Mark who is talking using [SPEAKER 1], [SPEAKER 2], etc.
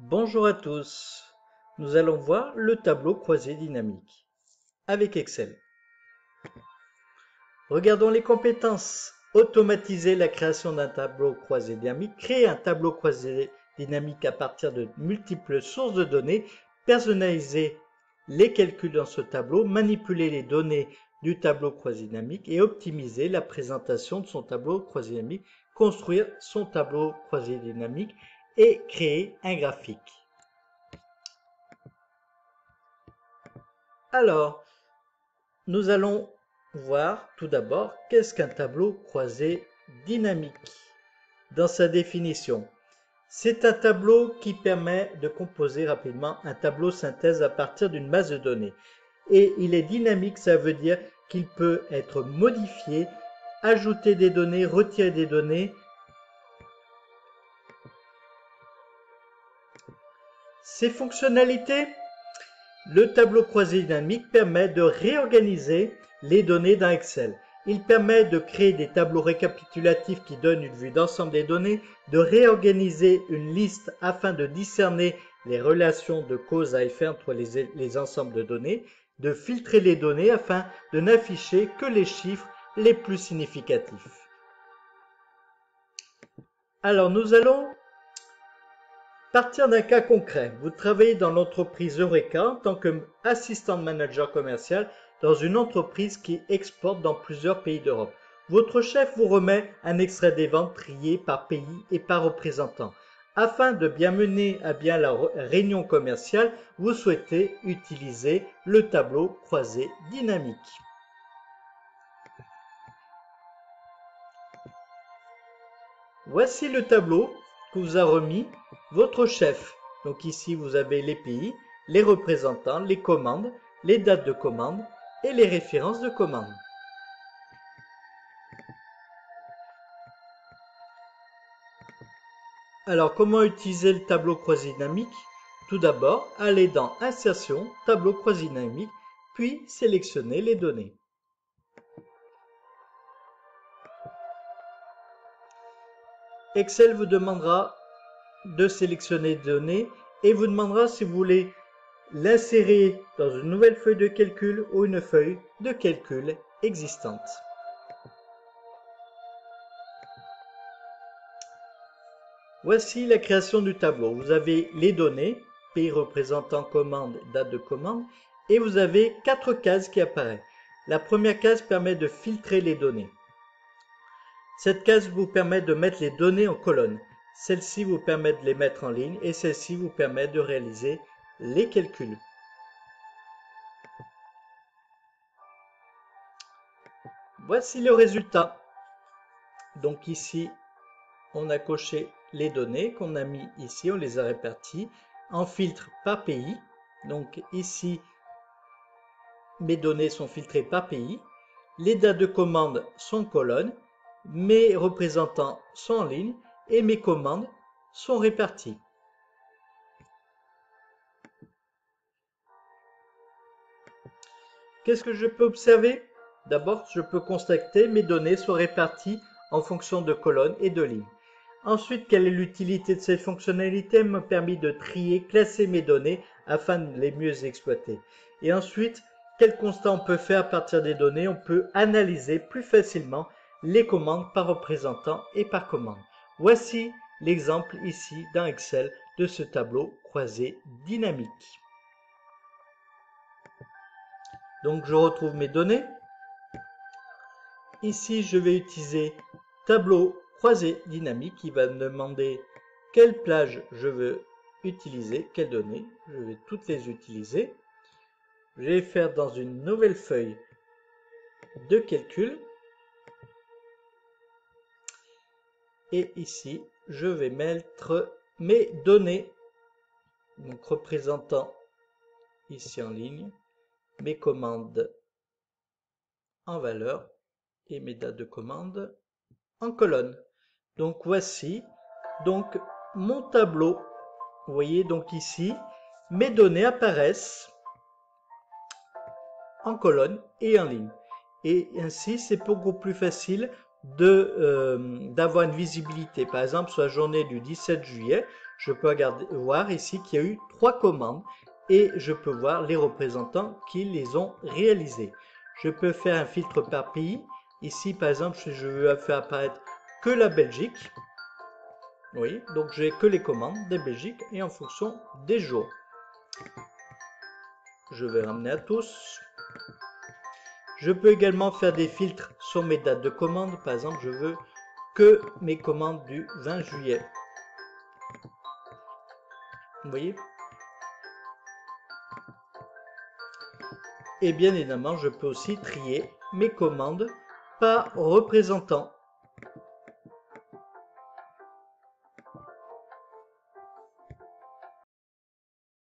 [SPEAKER 1] Bonjour à tous, nous allons voir le tableau croisé dynamique avec Excel. Regardons les compétences. Automatiser la création d'un tableau croisé dynamique, créer un tableau croisé dynamique à partir de multiples sources de données, personnaliser les calculs dans ce tableau, manipuler les données du tableau croisé dynamique et optimiser la présentation de son tableau croisé dynamique, construire son tableau croisé dynamique et créer un graphique. Alors, nous allons voir tout d'abord qu'est-ce qu'un tableau croisé dynamique. Dans sa définition, c'est un tableau qui permet de composer rapidement un tableau synthèse à partir d'une base de données. Et il est dynamique, ça veut dire qu'il peut être modifié, ajouter des données, retirer des données. Ses fonctionnalités, le tableau croisé dynamique permet de réorganiser les données dans Excel. Il permet de créer des tableaux récapitulatifs qui donnent une vue d'ensemble des données, de réorganiser une liste afin de discerner les relations de cause à effet entre les ensembles de données, de filtrer les données afin de n'afficher que les chiffres les plus significatifs. Alors nous allons partir d'un cas concret. Vous travaillez dans l'entreprise Eureka en tant qu'assistant manager commercial dans une entreprise qui exporte dans plusieurs pays d'Europe. Votre chef vous remet un extrait des ventes trié par pays et par représentant. Afin de bien mener à bien la réunion commerciale, vous souhaitez utiliser le tableau croisé dynamique. Voici le tableau que vous a remis votre chef. Donc ici, vous avez les pays, les représentants, les commandes, les dates de commande et les références de commande. Alors, comment utiliser le tableau croisé dynamique? Tout d'abord, allez dans Insertion, Tableau croisé dynamique, puis sélectionnez les données. Excel vous demandera de sélectionner des données et vous demandera si vous voulez l'insérer dans une nouvelle feuille de calcul ou une feuille de calcul existante. Voici la création du tableau. Vous avez les données, pays représentant commande, date de commande, et vous avez 4 cases qui apparaissent. La première case permet de filtrer les données. Cette case vous permet de mettre les données en colonne. Celle-ci vous permet de les mettre en ligne et celle-ci vous permet de réaliser les calculs. Voici le résultat. Donc ici, on a coché les données qu'on a mis ici, on les a réparties en filtre par pays. Donc ici, mes données sont filtrées par pays. Les dates de commande sont en colonne. Mes représentants sont en ligne et mes commandes sont réparties. Qu'est-ce que je peux observer? D'abord, je peux constater que mes données sont réparties en fonction de colonnes et de lignes. Ensuite, quelle est l'utilité de cette fonctionnalité? Elle m'a permis de trier, classer mes données afin de les mieux exploiter. Et ensuite, quel constat on peut faire à partir des données? On peut analyser plus facilement les commandes par représentant et par commande. Voici l'exemple ici dans Excel de ce tableau croisé dynamique. Donc je retrouve mes données. Ici, je vais utiliser tableau croisé dynamique qui va me demander quelle plage je veux utiliser, quelles données. Je vais toutes les utiliser. Je vais faire dans une nouvelle feuille de calcul. Et ici, je vais mettre mes données. Donc représentant ici en ligne, mes commandes en valeur et mes dates de commande en colonne. Donc voici donc mon tableau. Vous voyez donc ici, mes données apparaissent en colonne et en ligne. Et ainsi, c'est beaucoup plus facile d'avoir une visibilité. Par exemple, sur la journée du 17 juillet, je peux voir ici qu'il y a eu 3 commandes et je peux voir les représentants qui les ont réalisées. Je peux faire un filtre par pays. Ici, par exemple, je veux faire apparaître que la Belgique. Oui, donc j'ai que les commandes de Belgique et en fonction des jours. Je vais ramener à tous. Je peux également faire des filtres sur mes dates de commande. Par exemple, je veux que mes commandes du 20 juillet. Vous voyez? Et bien évidemment, je peux aussi trier mes commandes par représentant.